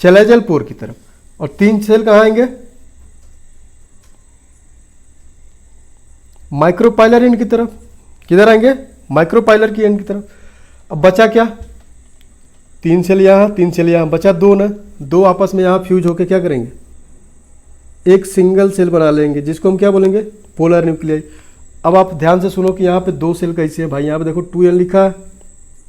Speaker 1: चलाइजल पोर की तरफ, और 3 सेल कहाँ आएंगे, माइक्रोपाइलरिन की तरफ। किधर आएंगे, माइक्रोपाइलर की एंड की तरफ। अब बचा क्या, 3 सेल यहाँ, 3 सेल यहाँ, बचा 2 ना, 2 आपस में यहाँ फ्यूज होकर क्या करेंगे, एक सिंगल सेल बना लेंगे, जिसको हम क्या बोलेंगे, पोलर न्यूक्लियाई। अब आप ध्यान से सुनो कि यहाँ पे 2 सेल कैसे है भाई, यहाँ पे देखो 2n लिखा है।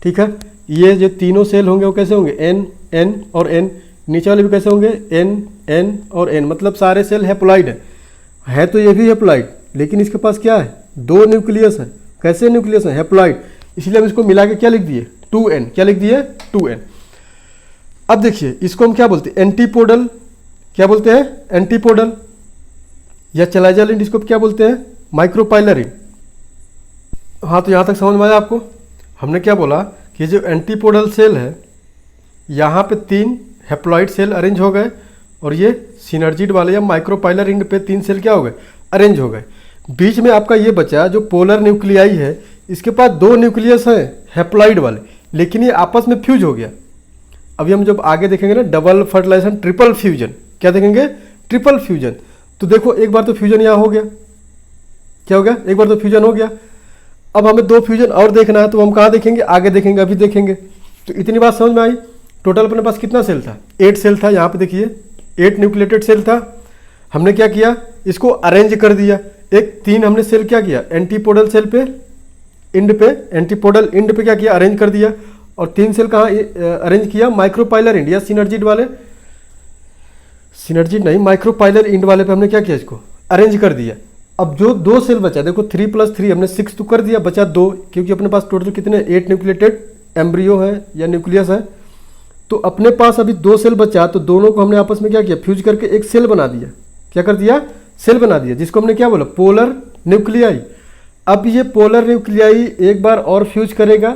Speaker 1: ठीक है, ये जो तीनों सेल होंगे वो कैसे होंगे, n n और n। नीचे वाले भी कैसे होंगे, n n और n, मतलब सारे सेल हैप्लॉइड है तो ये भी हैप्लॉइड, लेकिन इसके पास क्या है, 2 न्यूक्लियस है। कैसे न्यूक्लियस है, हैप्लॉइड, इसलिए हम इसको मिला के क्या लिख दिए, 2n। क्या लिख दिए, 2n। अब देखिए इसको हम क्या बोलते हैं, एंटीपोडल। क्या बोलते हैं, एंटीपोडल। या चलाइजालिन, इसको क्या बोलते हैं, माइक्रोपाइलरिन। हाँ, तो यहाँ तक समझ में आया आपको। हमने क्या बोला कि जो एंटीपोडल सेल है, यहाँ पे 3 हैप्लॉइड सेल अरेंज हो गए और ये सिनर्जिड वाले या माइक्रोपाइलरिन पे 3 सेल क्या हो गए, अरेंज हो गए। बीच में आपका ये बचा जो पोलर न्यूक्लियाई है, इसके पास 2 न्यूक्लियस हैं हैप्लॉइड वाले, लेकिन ये आपस में फ्यूज हो गया। अभी हम जब आगे देखेंगे ना, डबल फर्टिलाइजेशन, ट्रिपल फ्यूजन। क्या देखेंगे, ट्रिपल फ्यूजन। तो देखो एक बार तो फ्यूजन यहाँ हो गया, क्या हो गया, एक बार तो फ्यूजन हो गया। अब हमें 2 फ्यूजन और देखना है, तो हम कहाँ देखेंगे, आगे देखेंगे, अभी देखेंगे। तो इतनी बात समझ में आई। टोटल अपने पास कितना सेल था, 8 सेल था। यहाँ पे देखिए 8 न्यूक्लिएटेड सेल था। हमने क्या किया, इसको अरेंज कर दिया। एक 3 हमने सेल क्या किया, एंटीपोडल सेल पे, इंड पे, एंटीपोडल इंड पे क्या किया, अरेंज कर दिया। और 3 सेल कहाँ अरेंज किया, माइक्रोपाइलर इंड या सिनर्जिड वाले, सिनर्जिड नहीं, माइक्रोपाइलर इंड वाले पे हमने क्या किया, इसको अरेंज कर दिया। अब जो 2 सेल बचा, देखो 3 + 3 हमने 6 तो कर दिया, बचा 2, क्योंकि अपने पास टोटल कितने, 8 न्यूक्लिएटेड एम्ब्रियो है या न्यूक्लियस है। तो अपने पास अभी 2 सेल बचा, तो दोनों को हमने आपस में क्या किया, फ्यूज करके एक सेल बना दिया। क्या कर दिया, सेल बना दिया, जिसको हमने क्या बोला, पोलर न्यूक्लियाई। अब ये पोलर न्यूक्लियाई एक बार और फ्यूज करेगा।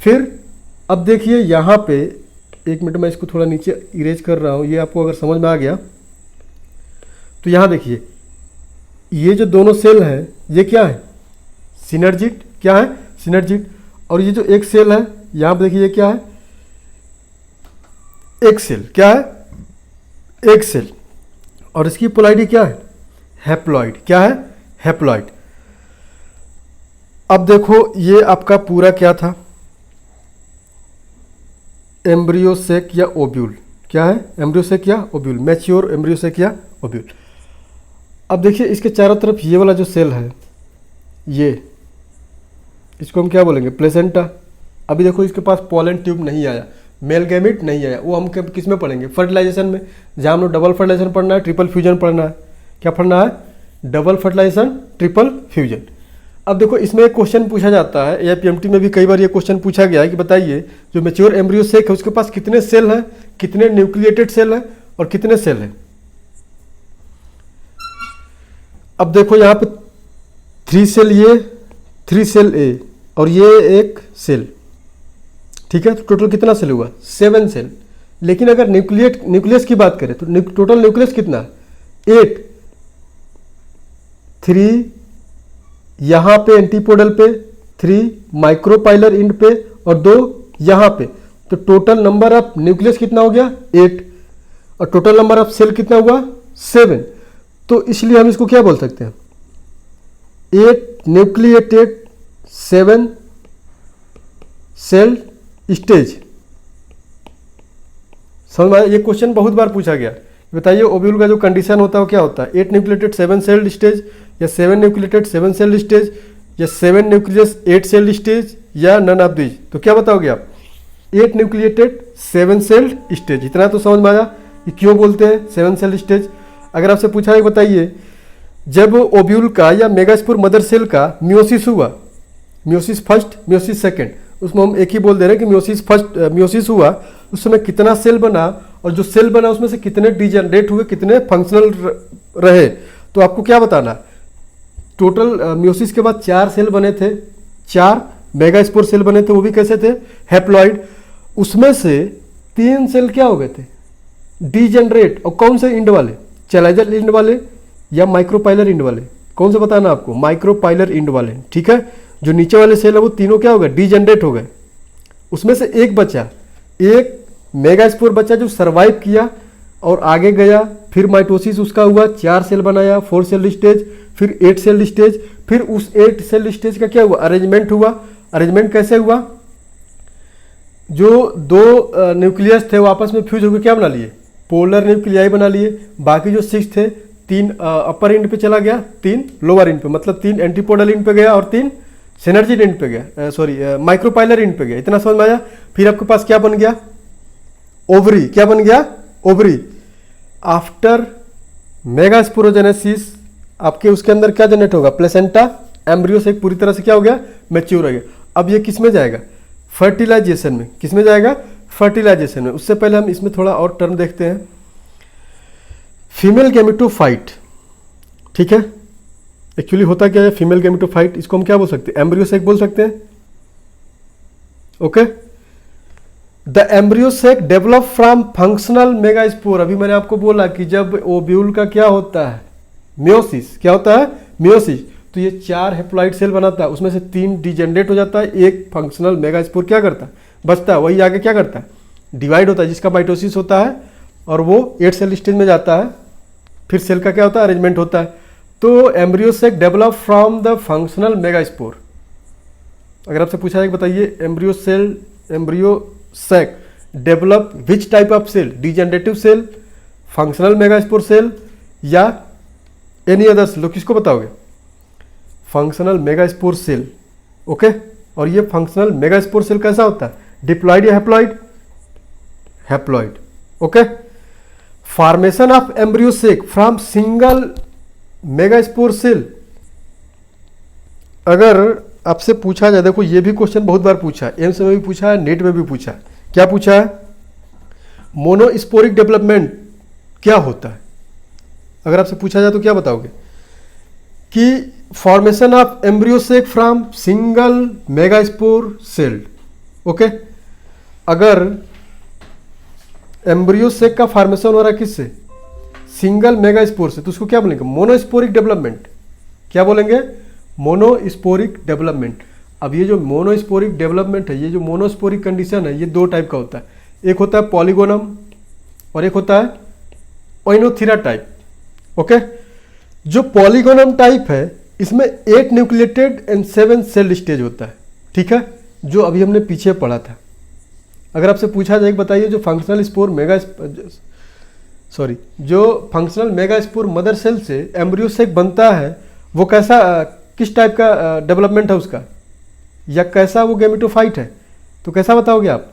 Speaker 1: फिर अब देखिए यहाँ पे, एक मिनट मैं इसको थोड़ा नीचे इरेज कर रहा हूँ, ये आपको अगर समझ में आ गया तो यहाँ देखिए ये जो दोनों सेल हैं ये क्या है, सिनर्जिड। क्या है, सिनर्जिड। और ये जो एक सेल है यहाँ पे देखिए ये क्या है, एक सेल। क्या है, एक सेल। और इसकी पोलैरिटी क्या है, हैप्लॉइड। क्या है, हैप्लॉइड। अब देखो ये आपका पूरा क्या था, एम्ब्रियोसेक या ओव्यूल। क्या है, एम्ब्रियोसेक या ओव्यूल, मैच्योर एम्ब्रियोसेक या ओव्यूल। अब देखिए इसके चारों तरफ ये वाला जो सेल है, ये इसको हम क्या बोलेंगे, प्लेसेंटा। अभी देखो इसके पास पोलन ट्यूब नहीं आया, मेल गैमिट नहीं आया, वो हम किस में पढ़ेंगे, फर्टिलाइजेशन में, जहाँ हम लोग डबल फर्टिलाइजेशन पढ़ना है, ट्रिपल फ्यूजन पढ़ना है। क्या पढ़ना है? Double fertilization, triple fusion. अब देखो इसमें एक क्वेश्चन पूछा जाता है, या पीएमटी में भी कई बार ये क्वेश्चन पूछा गया है कि बताइए जो मैच्योर एम्ब्रियो सेक है उसके पास कितने सेल हैं, कितने न्यूक्लिएटेड सेल हैं और कितने सेल हैं। अब देखो यहाँ पे 3 सेल ये, 3 सेल ए और ये एक सेल, ठीक है। तो टोटल कितना सेल हुआ? 7 सेल। लेकिन अगर न्यूक्लियस की बात करें तो टोटल न्यूक्लियस कितना? 8। 3 यहाँ पे एंटीपोडल पे, 3 माइक्रोपाइलर इंड पे और 2 यहाँ पे। तो टोटल नंबर ऑफ न्यूक्लियस कितना हो गया? 8। और टोटल नंबर ऑफ सेल कितना हुआ? 7। तो इसलिए हम इसको क्या बोल सकते हैं? 8 न्यूक्लिएटेड 7 सेल स्टेज। समझ में आया? ये क्वेश्चन बहुत बार पूछा गया। बताइए ओव्यूल का जो कंडीशन होता है वो क्या होता है? 8 न्यूक्लिएटेड 7 सेल स्टेज, या 7 न्यूक्लिएटेड 7 सेल स्टेज, या 7 न्यूक्लियस 8 सेल स्टेज, या नन ऑफ दीज। तो क्या बताओगे आप? 8 न्यूक्लिएटेड 7 सेल स्टेज। इतना तो समझ में आया कि क्यों बोलते हैं 7 सेल स्टेज। अगर आपसे पूछा है बताइए जब ओव्यूल का या मेगास्पोर मदर सेल का मियोसिस हुआ, मियोसिस फर्स्ट, मियोसिस सेकेंड, उसमें हम एक ही बोल दे रहे हैं कि मियोसिस फर्स्ट, मियोसिस हुआ उस समय कितना सेल बना, और जो सेल बना उसमें से कितने डीजनरेट हुए, कितने फंक्शनल रहे। तो आपको क्या बताना? टोटल मियोसिस के बाद 4 सेल बने थे, 4 मेगास्पोर सेल बने थे, वो भी कैसे थे? हैप्लॉइड। उसमें से 3 सेल क्या हो गए थे? डीजनरेट। और कौन से इंड वाले? चैलेंजर इंड वाले या माइक्रोपाइलर इंड वाले? कौन से बताना आपको? माइक्रोपाइलर इंड वाले, ठीक है। जो नीचे वाले सेल है वो तीनों क्या हो गए? डीजनरेट हो गए। उसमें से एक बचा, एक मेगास्पोर बचा जो सरवाइव किया और आगे गया, फिर माइटोसिस उसका हुआ, 4 सेल बनाया, 4 सेल स्टेज, फिर 8 सेल स्टेज, फिर उस 8 सेल स्टेज का क्या हुआ? अरेंजमेंट हुआ। अरेंजमेंट कैसे हुआ? जो 2 न्यूक्लियस थे वो आपस में फ्यूज होकर क्या बना लिए? पोलर न्यूक्लियाई बना लिए। बाकी जो 6 थे, 3 अपर इंड पे चला गया, 3 लोअर इंड पे, मतलब 3 एंटीपोडल इंड पे गया और 3 सिनर्जिड इंड पे गया, सॉरी माइक्रोपाइलर इंड पे गया। इतना समझ में आया? फिर आपके पास क्या बन गया? ओवरी। क्या बन गया? ओवरी। आफ्टर मेगास्पोरोजेनेसिस आपके उसके अंदर क्या जनरेट होगा? प्लेसेंटा। एम्ब्रियो से पूरी तरह से क्या हो गया? मैच्योर हो गया। अब ये किस में जाएगा? फर्टिलाइजेशन में। किस में जाएगा? फर्टिलाइजेशन में। उससे पहले हम इसमें थोड़ा और टर्म देखते हैं। फीमेल गैमेटोफाइट, ठीक है। एक्चुअली होता क्या है फीमेल गैमेटोफाइट? इसको हम क्या बोल सकते हैं? एम्ब्रियो सेक बोल सकते हैं, okay. The embryo sac develop from functional megaspore. अभी मैंने आपको बोला कि जब ओव्यूल का क्या होता है? मियोसिस। क्या होता है? मियोसिस। तो ये 4 हैप्लॉइड सेल बनाता है, उसमें से 3 डिजेनरेट हो जाता है, एक फंक्शनल मेगास्पोर क्या करता है? बचता है। वही आगे क्या करता है? डिवाइड होता है, जिसका माइटोसिस होता है और वो 8 सेल स्टेज में जाता है। फिर सेल का क्या होता है? अरेंजमेंट होता है। तो embryo sac develop from the functional megaspore. अगर आपसे पूछा जाए बताइए embryo sac develop which type of cell? Degenerative cell, functional megaspore cell, या एनी अदर सेल? किसको बताओगे? Functional megaspore cell, okay. और ये फंक्शनल मेगास्पोर सेल कैसा होता है? डिप्लॉइड या haploid? Haploid, okay. Formation of embryo sac from single megaspore cell. अगर आपसे पूछा जाए, देखो ये भी क्वेश्चन बहुत बार पूछा है, एम्स में भी पूछा है, नेट में भी पूछा है। क्या पूछा है? मोनोस्पोरिक डेवलपमेंट क्या होता है? अगर आपसे पूछा जाए तो क्या बताओगे? कि formation of embryo sac from single megaspore cell, okay. अगर एम्ब्रियो सेक का फॉर्मेशन हो रहा है किससे? सिंगल मेगास्पोर से, तो उसको क्या बोलेंगे? Monosporic development. क्या बोलेंगे? Monosporic development. अब ये जो मोनोस्पोरिक डेवलपमेंट है, ये जो मोनोस्पोरिक कंडीशन है, ये 2 टाइप का होता है। एक होता है पॉलीगोनम और एक होता है ओइनोथेरा टाइप, ओके। जो पॉलीगोनम टाइप है इसमें 8 न्यूक्लिएटेड एंड 7 सेल स्टेज होता है, ठीक है, जो अभी हमने पीछे पढ़ा था। अगर आपसे पूछा जाए बताइए जो functional functional megaspore mother cell से एम्ब्रियो सेक बनता है, वो कैसा, किस टाइप का डेवलपमेंट है उसका, या कैसा वो गैमेटोफाइट है, तो कैसा बताओगे आप?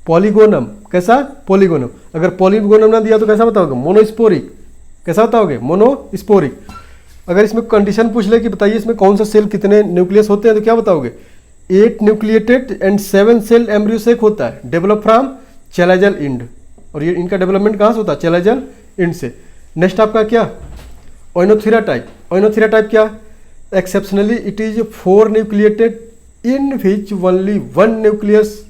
Speaker 1: पॉलीगोनम, कैसा? पॉलीगोनम। अगर पॉलीगोनम ना दिया तो कैसा बताओगे? मोनोस्पोरिक। कैसा बताओगे? मोनोस्पोरिक। अगर इसमें कंडीशन पूछ ले कि बताइए इसमें कौन सा सेल कितने न्यूक्लियस होते हैं तो क्या बताओगे? 8 nucleated and 7 cell embryo sac होता है, डेवलप फ्रॉम चैलाजल इंड। और ये इनका डेवलपमेंट कहाँ से होता है? चैलाजल इंड से। नेक्स्ट आपका क्या? Oenothera type. ओइनोथेरा टाइप क्या? Exceptionally it is 4 nucleated in which only 1 nucleus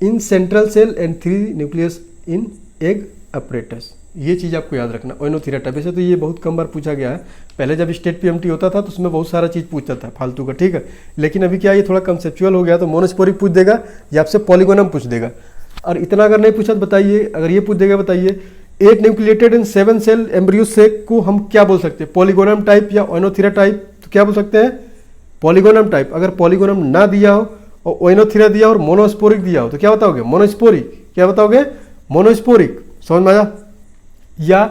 Speaker 1: in central cell and 3 nucleus in egg apparatus. ये चीज़ आपको याद रखना, ओइनोथेरा टाइप। वैसे तो ये बहुत कम बार पूछा गया है, पहले जब स्टेट पीएमटी होता था तो उसमें बहुत सारा चीज़ पूछता था फालतू का, ठीक है। लेकिन अभी क्या ये थोड़ा कंसेप्चुअल हो गया, तो मोनोस्पोरिक पूछ देगा या आपसे पॉलीगोनम पूछ देगा। और इतना अगर नहीं पूछा तो बताइए, अगर ये पूछ देगा बताइए 8 न्यूक्लिएटेड इन 7 सेल एम्ब्रियो सेक को हम क्या बोल सकते हैं? पॉलीगोनम टाइप या ओइनोथेरा टाइप। तो क्या बोल सकते हैं? Polygonum type. अगर पॉलीगोनम ना दिया हो और ओइनोथेरा दिया और मोनोस्पोरिक दिया हो तो क्या बताओगे? मोनोस्पोरिक। क्या बताओगे? मोनोस्पोरिक। समझ में आया? या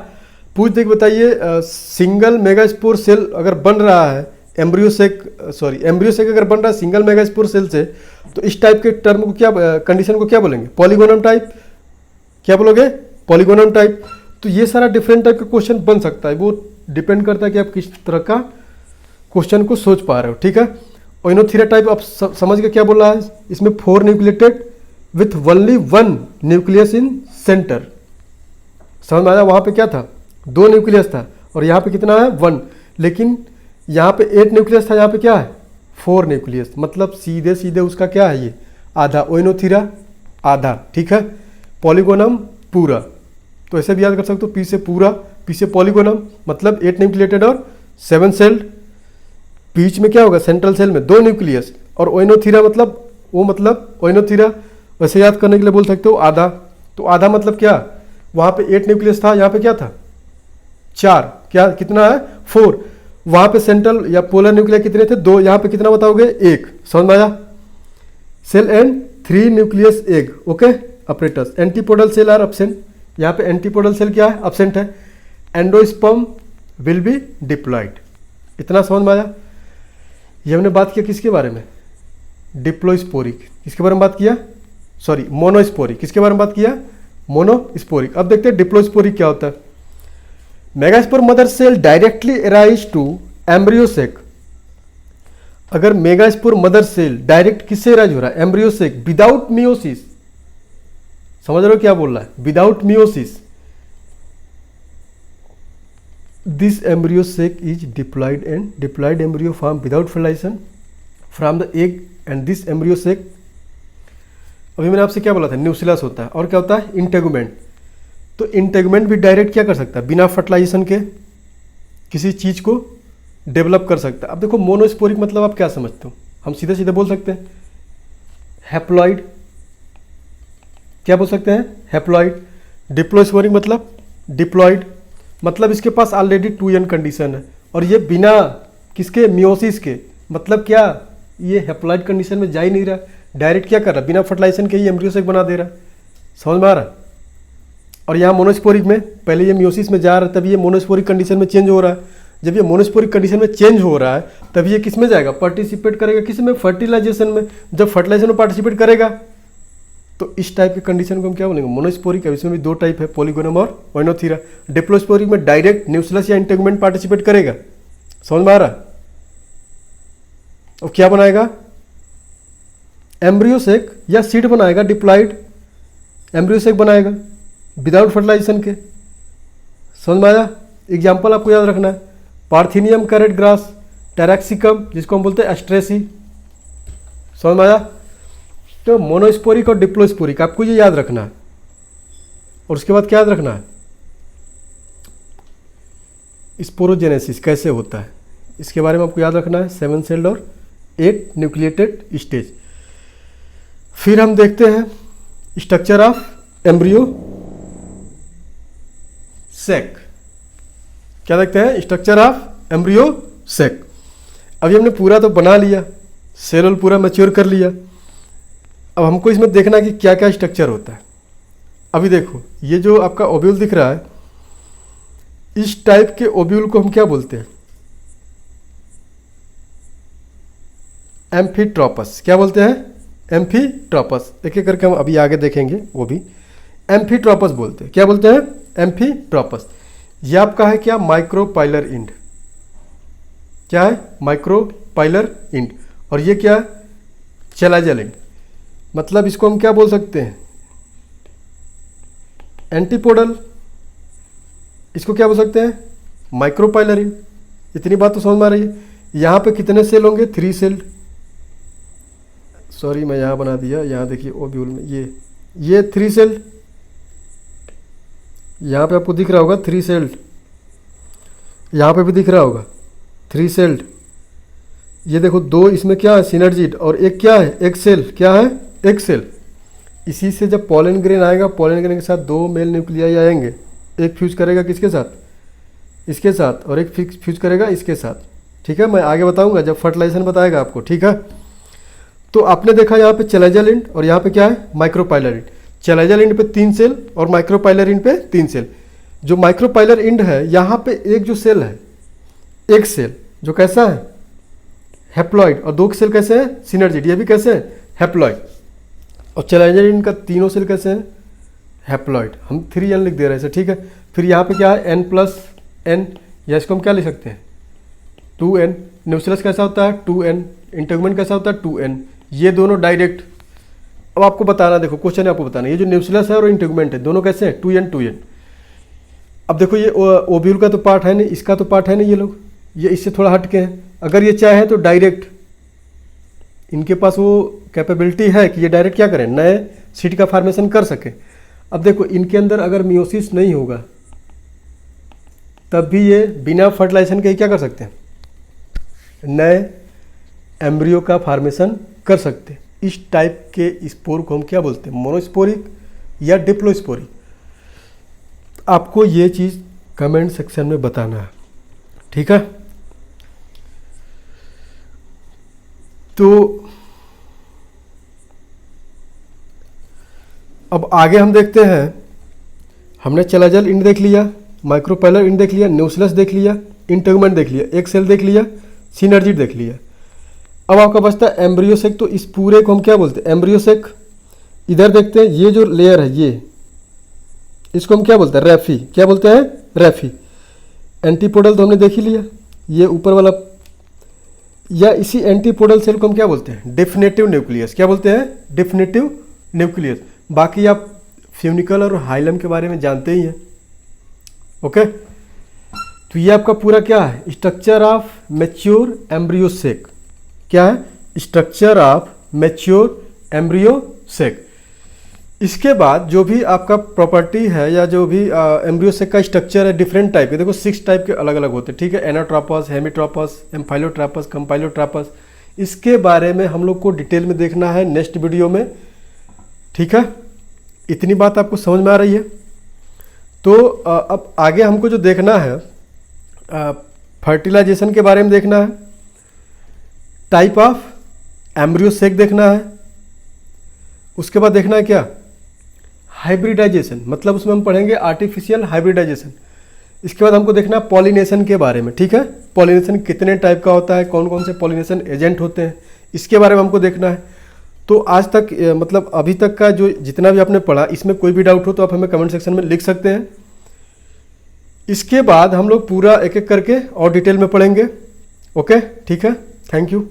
Speaker 1: पूछ दे बताइए सिंगल मेगास्पोर सेल अगर बन रहा है एम्ब्रियोसेक अगर बन रहा है सिंगल मेगास्पोर सेल से, तो इस टाइप के टर्म को क्या, कंडीशन को क्या बोलेंगे? Polygonum type. क्या बोलोगे? Polygonum type. तो ये सारा डिफरेंट टाइप का क्वेश्चन बन सकता है, वो डिपेंड करता है कि आप किस तरह का क्वेश्चन को सोच पा रहे हो, ठीक है। ओइनोथेरा टाइप आप समझ के क्या बोल रहा है? इसमें 4 nucleated with only 1 nucleus in centre. समझ में आया? वहाँ पे क्या था? 2 न्यूक्लियस था और यहाँ पे कितना है? 1। लेकिन यहाँ पे 8 न्यूक्लियस था, यहाँ पे क्या है? 4 न्यूक्लियस। मतलब सीधे सीधे उसका क्या है? ये आधा। ओइनोथेरा आधा, ठीक है। पॉलीगोनम पूरा। तो ऐसे भी याद कर सकते हो, पी से पूरा, पी से पॉलीगोनम, मतलब 8 न्यूक्लिएटेड और 7 सेल्ड। बीच में क्या होगा? सेंट्रल सेल में 2 न्यूक्लियस। और ओइनोथेरा मतलब ओइनोथेरा वैसे याद करने के लिए बोल सकते हो आधा। तो आधा मतलब क्या? वहाँ पे 8 न्यूक्लियस था, यहाँ पे क्या था? 4। क्या कितना है? 4। वहाँ पे सेंट्रल या पोलर न्यूक्लियर कितने थे? 2। यहाँ पे कितना बताओगे? 1। समझ में आया? Cell and 3 nucleus egg, okay apparatus. Antipodal cell are absent. यहाँ पे एंटीपोडल सेल क्या है? एब्सेंट है। Endosperm will be diploid. इतना समझ में आया? ये हमने बात किया किसके बारे में? डिप्लोस्पोरिक। किसके बारे में बात किया? Sorry, monosporic. किसके बारे में बात किया? मोनोस्पोरिक। अब देखते हैं डिप्लोस्पोरिक क्या होता है। Megaspore mother cell directly arise to embryo sac. अगर मेगास्पोर मदर सेल डायरेक्ट किससे अराइज हो रहा है? Embryo sac, without meiosis. समझ रहे हो क्या बोल रहा है? Without meiosis. This embryo sac is diploid and diploid embryo form without fertilization from the egg and this embryo sac. अभी मैंने आपसे क्या बोला था? न्यूसिलस होता है। और क्या होता है? इंटेगुमेंट। तो इंटेगुमेंट भी डायरेक्ट क्या कर सकता है? बिना फर्टिलाइजेशन के किसी चीज़ को डेवलप कर सकता है। अब देखो मोनोस्पोरिक मतलब आप क्या समझते हो? हम सीधे सीधे बोल सकते हैं हैप्लॉइड। क्या बोल सकते हैं? हैप्लॉइड। डिप्लोस्पोरिक मतलब डिप्लॉइड, मतलब इसके पास ऑलरेडी 2n कंडीशन है और ये बिना किसके? मियोसिस के। मतलब क्या? ये हैप्लॉइड कंडीशन में जा ही नहीं रहा, डायरेक्ट क्या कर रहा है? बिना फर्टिलाइजेशन के ही एम्ब्रियोसेक बना दे रहा है। समझ में आ रहा है? और यहाँ मोनोस्पोरिक में पहले ये मियोसिस में जा रहा है, तभी ये मोनोस्पोरिक कंडीशन में चेंज हो रहा है। जब ये मोनोस्पोरिक कंडीशन में चेंज हो रहा है तभी ये किस में जाएगा? पार्टिसिपेट करेगा किस में? फर्टिलाइजेशन में। जब फर्टिलाइजेशन में पार्टिसिपेट करेगा तो इस टाइप के कंडीशन को हम क्या बोलेंगे? मोनोस्पोरिक है। इसमें भी 2 टाइप है, पॉलीगोनम और ओइनोथेरा। डिप्लोस्पोरिक में डायरेक्ट न्यूसिलस या इंटेगुमेंट पार्टिसिपेट करेगा। समझ में आ रहा है? और क्या बनाएगा? एम्ब्रियोसेक या सीड बनाएगा, डिप्लॉयड एम्ब्रियोसेक बनाएगा विदाउट फर्टिलाइजेशन के। समझ में आया? एग्जाम्पल आपको याद रखना है, पार्थिनियम कैरेट ग्रास, टेरेक्सिकम जिसको हम बोलते हैं एस्ट्रेसी। समझ में आया? तो मोनोस्पोरिक और डिप्लोस्पोरिक आपको ये याद रखना है। और उसके बाद क्या याद रखना है? स्पोरोजेनेसिस कैसे होता है इसके बारे में आपको याद रखना है। 7 सेल्ड और 8 न्यूक्लिएटेड स्टेज। फिर हम देखते हैं स्ट्रक्चर ऑफ एम्ब्रियो सेक। क्या देखते हैं? स्ट्रक्चर ऑफ एम्ब्रियो सेक। अभी हमने पूरा तो बना लिया, सेल पूरा मैच्योर कर लिया। अब हमको इसमें देखना है कि क्या क्या स्ट्रक्चर होता है। अभी देखो ये जो आपका ओव्यूल दिख रहा है, इस टाइप के ओव्यूल को हम क्या बोलते हैं? एम्फीट्रोपस। क्या बोलते हैं? एम्फीट्रॉपस। एक एक करके हम अभी आगे देखेंगे वो भी। एम्फीट्रॉपस बोलते हैं, क्या बोलते हैं? एम्फीट्रॉपस। ये आपका है क्या? Micropylar end. क्या है? Micropylar end. और ये क्या है? Chalazal end. मतलब इसको हम क्या बोल सकते हैं? एंटीपोडल। इसको क्या बोल सकते हैं? Micropylar end. इतनी बात तो समझ में आ रही है। यहाँ पे कितने सेल होंगे? 3 सेल। सॉरी मैं यहाँ बना दिया, यहाँ देखिए ओव्यूल में ये 3 सेल। यहाँ पे आपको दिख रहा होगा 3 सेल्ड, यहाँ पे भी दिख रहा होगा 3 सेल्ड। ये देखो 2 इसमें क्या है? सिनर्जिड। और एक क्या है? एक सेल। क्या है? एक सेल। इसी से जब पॉलन ग्रेन आएगा, पॉलन ग्रेन के साथ 2 मेल न्यूक्लियाई आएंगे। एक फ्यूज करेगा किसके साथ? इसके साथ। और एक फ्यूज करेगा इसके साथ। ठीक है, मैं आगे बताऊंगा जब फर्टिलाइजेशन बताएगा आपको। ठीक है, तो आपने देखा यहाँ पे चैलाजियल इंड और यहाँ पे क्या है? Micropylar end. चैलाजियल इंड पे 3 सेल और माइक्रोपाइलर इंड पे 3 सेल। जो माइक्रोपाइलर इंड है यहाँ पे एक जो सेल है, एक सेल जो कैसा है? हैप्लॉइड। और 2 सेल कैसे हैं? सिनर्जिड। ये भी कैसे है? हैप्लॉइड। और चैलाजियल इंड का तीनों सेल कैसे हैं? हैप्लॉइड। हम 3n लिख दे रहे हैं। ठीक है, फिर यहाँ पे क्या है? n+n, या इसको हम क्या लिख सकते हैं? 2n। न्यूक्लियस कैसा होता है? 2n। इंटेगुमेंट कैसा होता है? 2n। ये दोनों डायरेक्ट। अब आपको बताना, देखो क्वेश्चन है आपको बताना, ये जो न्यूक्लियस है और इंटेगुमेंट है दोनों कैसे हैं? 2n। अब देखो ये ओव्यूल का तो पार्ट है नहीं, इसका तो पार्ट है नहीं, ये लोग ये इससे थोड़ा हट के हैं। अगर ये चाहे तो डायरेक्ट, इनके पास वो कैपेबिलिटी है कि ये डायरेक्ट क्या करें? नए सीड का फॉर्मेशन कर सके। अब देखो इनके अंदर अगर मियोसिस नहीं होगा तब भी ये बिना फर्टिलाइजेशन के क्या कर सकते हैं? नए एम्ब्रियो का फॉर्मेशन कर सकते हैं। इस टाइप के स्पोर को हम क्या बोलते हैं? मोनोस्पोरिक या डिप्लोस्पोरिक। आपको ये चीज़ कमेंट सेक्शन में बताना है। ठीक है, तो अब आगे हम देखते हैं। हमने चैलाजियल इंड देख लिया, माइक्रोपाइलर इंड देख लिया, न्यूक्लियस देख लिया, इंटेगुमेंट देख लिया, एक सेल देख लिया, सिनर्जिड देख लिया। अब आपका बचता है एम्ब्रियोसेक। तो इस पूरे को हम क्या बोलते हैं? एम्ब्रियोसेक। इधर देखते हैं, ये जो लेयर है ये, इसको हम क्या बोलते हैं? रैफी। क्या बोलते हैं? रैफी। एंटीपोडल तो हमने देख ही लिया, ये ऊपर वाला। या इसी एंटीपोडल सेल को हम क्या बोलते हैं? Definitive nucleus. क्या बोलते हैं? Definitive nucleus. बाकी आप फ्यूनिकल और हाइलम के बारे में जानते ही हैं। ओके, तो ये आपका पूरा क्या है? Structure of mature embryo sac. क्या है? Structure of mature embryo sac. इसके बाद जो भी आपका प्रॉपर्टी है या जो भी एम्ब्रियोसेक का स्ट्रक्चर है डिफरेंट टाइप के, देखो 6 टाइप के अलग अलग होते हैं। ठीक है, एनाट्रोपस, हेमिट्रोपस, एम्फाइलोट्रोपस, कंपाइलोट्रोपस। इसके बारे में हम लोग को डिटेल में देखना है नेक्स्ट वीडियो में। ठीक है, इतनी बात आपको समझ में आ रही है? तो अब आगे हमको जो देखना है, फर्टिलाइजेशन के बारे में देखना है, टाइप ऑफ एम्ब्रियोसेक देखना है। उसके बाद देखना है क्या? हाइब्रिडाइजेशन। मतलब उसमें हम पढ़ेंगे आर्टिफिशियल हाइब्रिडाइजेशन। इसके बाद हमको देखना है पॉलिनेशन के बारे में। ठीक है, पॉलिनेशन कितने टाइप का होता है, कौन कौन से पॉलिनेशन एजेंट होते हैं, इसके बारे में हमको देखना है। तो आज तक मतलब अभी तक का जो जितना भी आपने पढ़ा, इसमें कोई भी डाउट हो तो आप हमें कमेंट सेक्शन में लिख सकते हैं। इसके बाद हम लोग पूरा एक एक करके और डिटेल में पढ़ेंगे। ओके, ठीक है, थैंक यू।